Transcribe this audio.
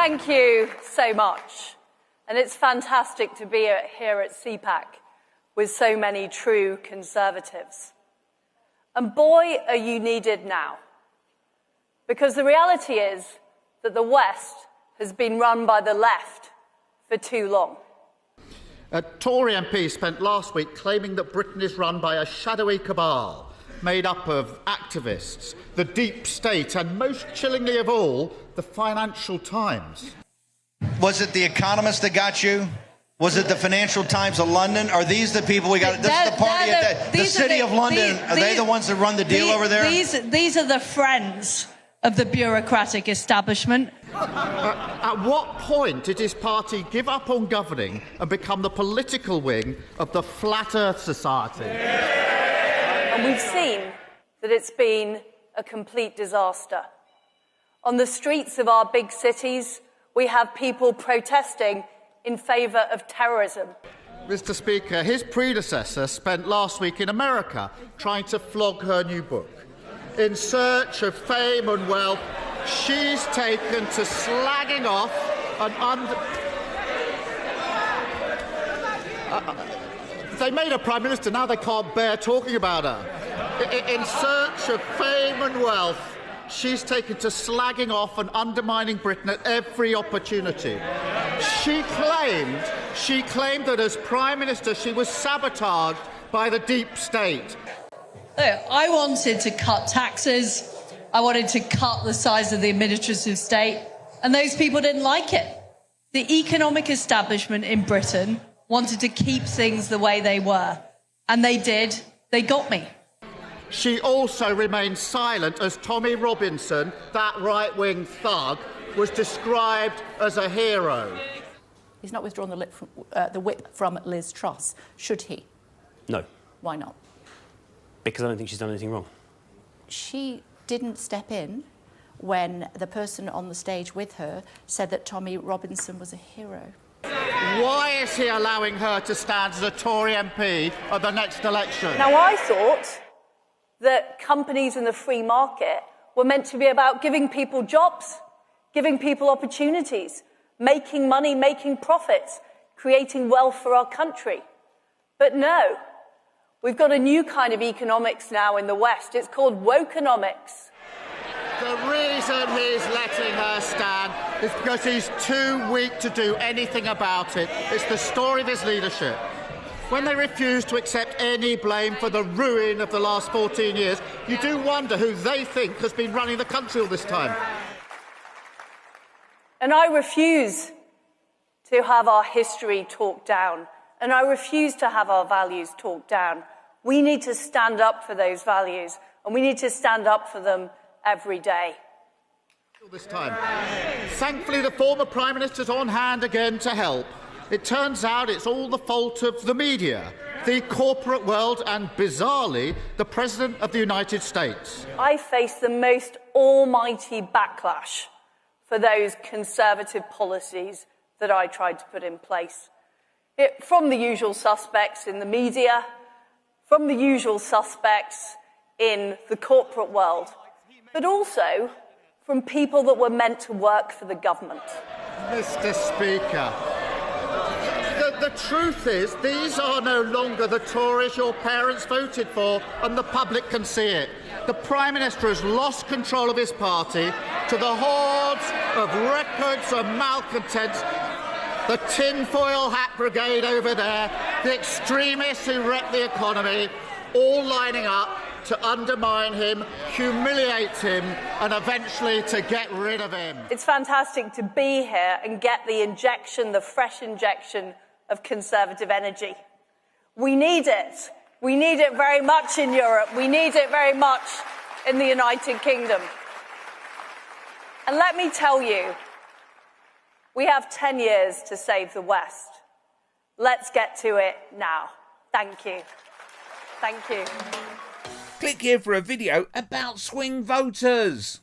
Thank you so much. And it's fantastic to be here at CPAC with so many true Conservatives. And boy, are you needed now. Because the reality is that the West has been run by the left for too long. A Tory MP spent last week claiming that Britain is run by a shadowy cabal made up of activists, the deep state, and most chillingly of all, the Financial Times. Was it The Economist that got you? Was it the Financial Times of London? Are these the people we got? This is the party at the City of London. Are they the ones that run the deal over there? These are the friends of the bureaucratic establishment. At what point did his party give up on governing and become the political wing of the Flat Earth Society? And we've seen that it's been a complete disaster. On the streets of our big cities, we have people protesting in favour of terrorism. Mr. Speaker, his predecessor spent last week in America trying to flog her new book. In search of fame and wealth, she's taken to slagging off and they made her Prime Minister, now they can't bear talking about her. In search of fame and wealth, she's taken to slagging off and undermining Britain at every opportunity. She claimed that as Prime Minister she was sabotaged by the deep state. I wanted to cut taxes, I wanted to cut the size of the administrative state, and those people didn't like it. The economic establishment in Britain wanted to keep things the way they were, and they did. They got me. She also remained silent as Tommy Robinson, that right-wing thug, was described as a hero. He's not withdrawn the whip from Liz Truss, should he? No. Why not? Because I don't think she's done anything wrong. She didn't step in when the person on the stage with her said that Tommy Robinson was a hero. Why is he allowing her to stand as a Tory MP at the next election? Now, I thought that companies in the free market were meant to be about giving people jobs, giving people opportunities, making money, making profits, creating wealth for our country. But no, we've got a new kind of economics now in the West. It's called wokenomics. The reason he's letting her stand is because he's too weak to do anything about it. It's the story of his leadership. When they refuse to accept any blame for the ruin of the last 14 years, you do wonder who they think has been running the country all this time. And I refuse to have our history talked down, and I refuse to have our values talked down. We need to stand up for those values, and we need to stand up for them every day. This time. Thankfully, the former Prime Minister's on hand again to help. It turns out it's all the fault of the media, the corporate world, and, bizarrely, the President of the United States. I face the most almighty backlash for those Conservative policies that I tried to put in place. From the usual suspects in the media, from the usual suspects in the corporate world, but also from people that were meant to work for the government. Mr. Speaker, the truth is, these are no longer the Tories your parents voted for, and the public can see it. The Prime Minister has lost control of his party to the hordes of records and malcontents, the tinfoil hat brigade over there, the extremists who wreck the economy, all lining up to undermine him, humiliate him, and eventually to get rid of him. It's fantastic to be here and get the injection, the fresh injection of Conservative energy. We need it. We need it very much in Europe. We need it very much in the United Kingdom. And let me tell you, we have 10 years to save the West. Let's get to it now. Thank you. Thank you. Click here for a video about swing voters.